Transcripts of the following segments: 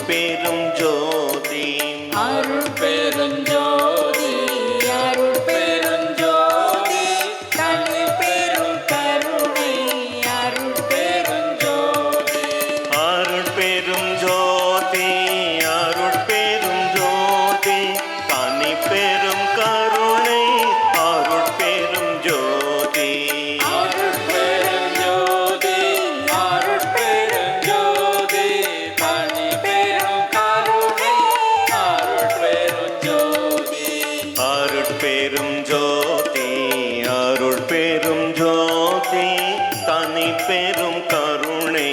அருட்பெரும் ஜோதி அருட்பெருஞ்சோதி அருட்பெருஞ்சோதி தனி பெரும் கருணை அருட்பெருஞ்சோதி அருட்பெரும் ஜோதி அருட்பெரும் ஜோதி தனி பெரும் கருணை அருட்பெரும் ஜோதி அருட்பெருஞ்சோதி அருட்பெருஞ்சோதி தனி பெரும் கருணை அருட்பெருஞ்சோதி அருட்பெரும் ஜோதி அருட்பெரும் ஜோதி தனி பெரும் கருணை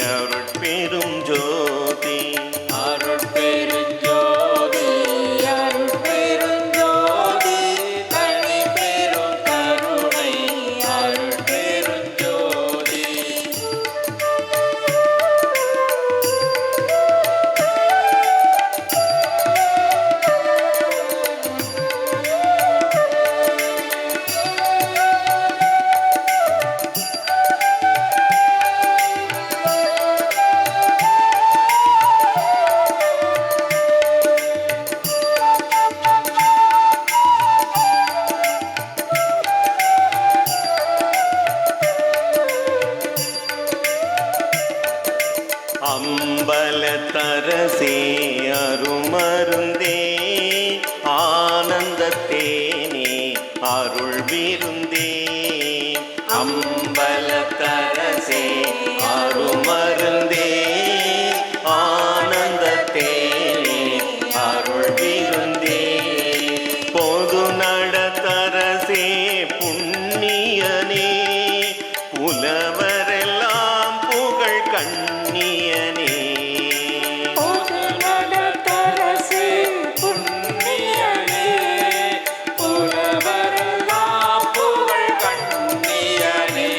அருட்பெரும் ஜோதி அருட்பெருஞ்சோதி அருட்பெருஞ்சோதி தனி பெரும் கருணை அருட்பெருஞ்சோதி அம்பலத்தரசே அருமருந்தே ஆனந்தத்தேனே அருள் விருந்தே அம்பலத்தரசே அருமருந்தே ஆனந்தத்தேனே அருள் விருந்தே பொது நடத்தரசே புண்ணியனே புலவரெல்லாம் புகழ் கண்ணியனே பொது நடத்தரசே புண்ணியனே புலவரெல்லாம் புகழ் கண்ணியனே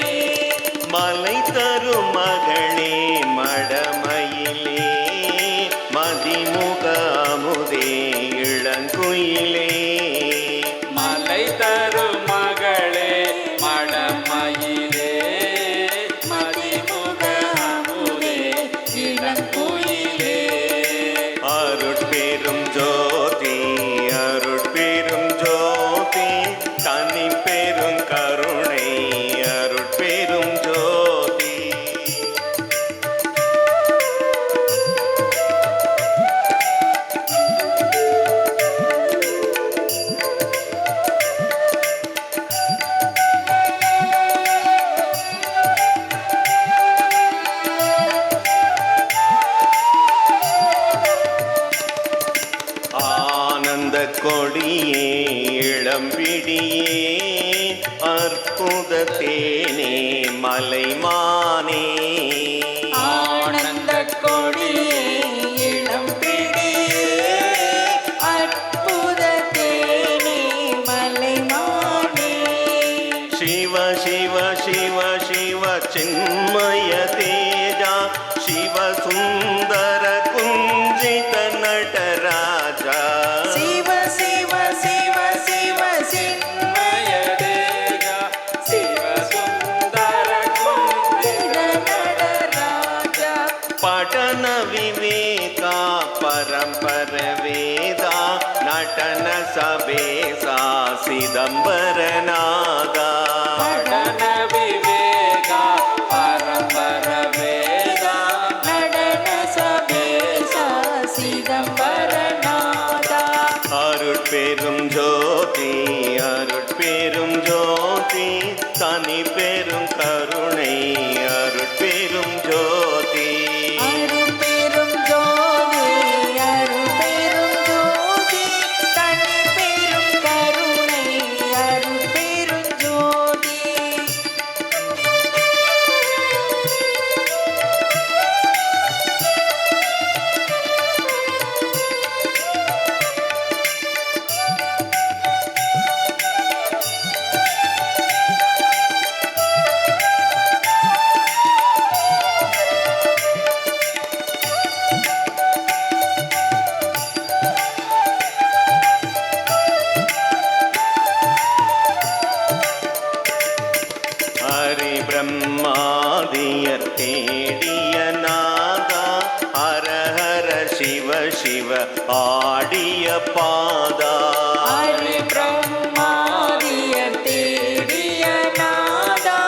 மலை தரும் மகளே மடமயிலே மதிமுக அமுதே இளங்குயிலே மலை தரும் மகளே மடமயிலே மதிமுக அமுதே இளங்குயிலே அருட்பெரும் ஜோதி அருட்பெரும் ஜோதி தனி பெரும் கருணை அருட்பெரும் ஜோதி ஆனந்த கொடியே இளம்பிடியே அற்புத தேனே மலைமானே ஆனந்த கொடியே இளம்பிடியே அற்புத தேனே மலைமானே शिव शिव शिव शिव चिन्मय तेजा शिव सुंदर कुंजित नटराजा சிவ சிவ சிவ சிவ சின்மய தேஜா சிவ சுந்தர குந்திர நடராஜா पठन विवेका परंपर वेदा नटन सबेसा सिदंबर नागा படன விவேக பரம்பர வேத நடன சபேசா சிதம்பரநாதா அருட்பெரும் ஜோதி அருட்பெரும் ஜோதி தனி பெரும் கருணை அருட்பெரும் ஜோதி அருட்பெரும் ஜோதி அருட்பெரும் ஜோதி தனி பெரும் கருணை அருட்பெரும் ஜோதி சிவ சிவ ஆடிய பாதா ஹரி பிரம்மாதிய தேடிய நாதா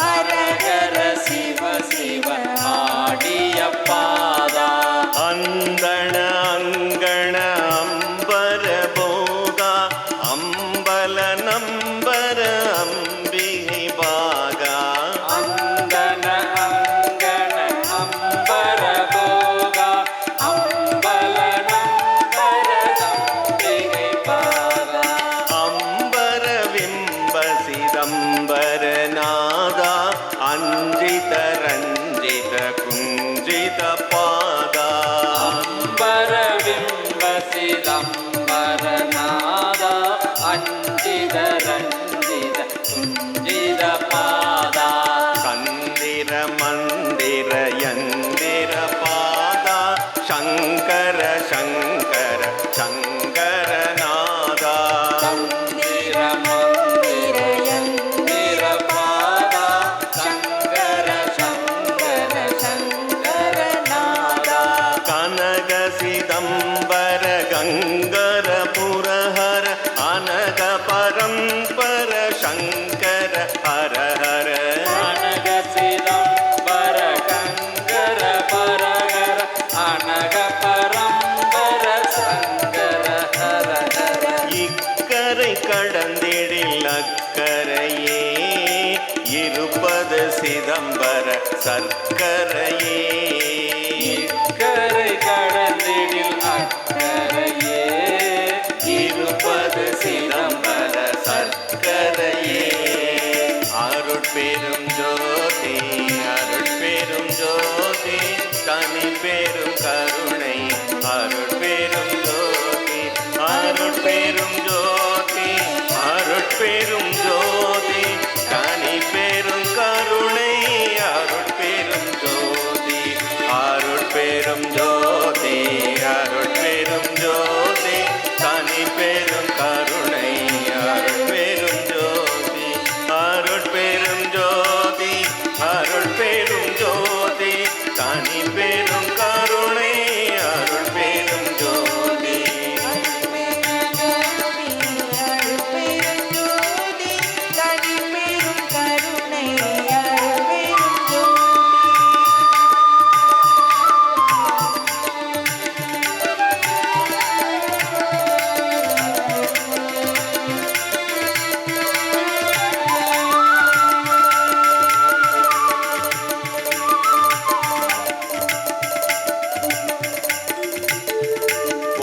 ஹரஹர சிவ சிவ ஆடிய பாதா அந்தண அங்கண அம்பர போகா அம்பல நம்பர அம்பிகை பாகா அந்தன அங்கண அம்பர போகா அம்பல நம்பர அம்பிகை பாகா அம்பர விம்ப சிதம்பர நாதா அஞ்சித ரஞ்சித குஞ்சித பாதா அம்பர பிம்ப சிதம்பர நாதா அஞ்சித ரஞ்சித குஞ்சித பாதா சந்திர மந்திர யந்திர பாதா சங்கர சங்கர சங்கர நாதா சந்திர மந்திர யந்திர பாதா சங்கர சங்கர சங்கர நாதா கனக சிதம்பர கங்கர புரஹர அனக பரம்பர சங்கர ஹர ஹர அனக சிதம்பர கங்கர பரகர அனக பரம்பர சங்கர ஹர ஹர இக்கரை கடந்திடில் அக்கரையே இருப்பது சிதம்பர சர்க்கரையே இக்கரை கடந்திடில் அக்கரையே இருப்பது சிதம்பர சர்க்கரையே அருட்பெரும் ஜோதி அருட்பெரும் ஜோதி தனி பெரும் கருணை அருட்பெரும் ஜோதி அருட்பெரும் ஜோதி அருட்பெரும் ஜோதி தனி பெரும் கருணை அருட்பெரும் ஜோதி அருட்பெரும் ஜோதி அருட்பெரும் ஜோதி தனி பெரும் கருணை அருட்பெரும் ஜோதி அருட்பெரும் ஜோதி அருட்பெரும் ஜோதி தனி பெரும் கருணை அருட்பெரும் ஜோதி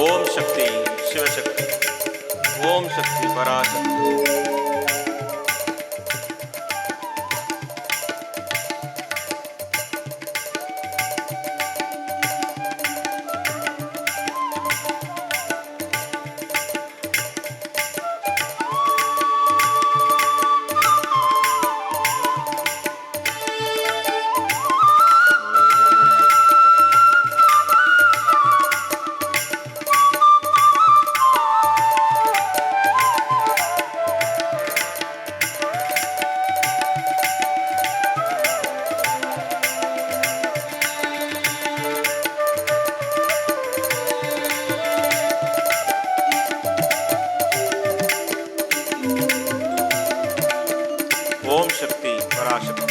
ஓம் சக்தி சிவசக்தி ஓம் சக்தி பராசக்தி ஓம் சக்தி பராசக்தி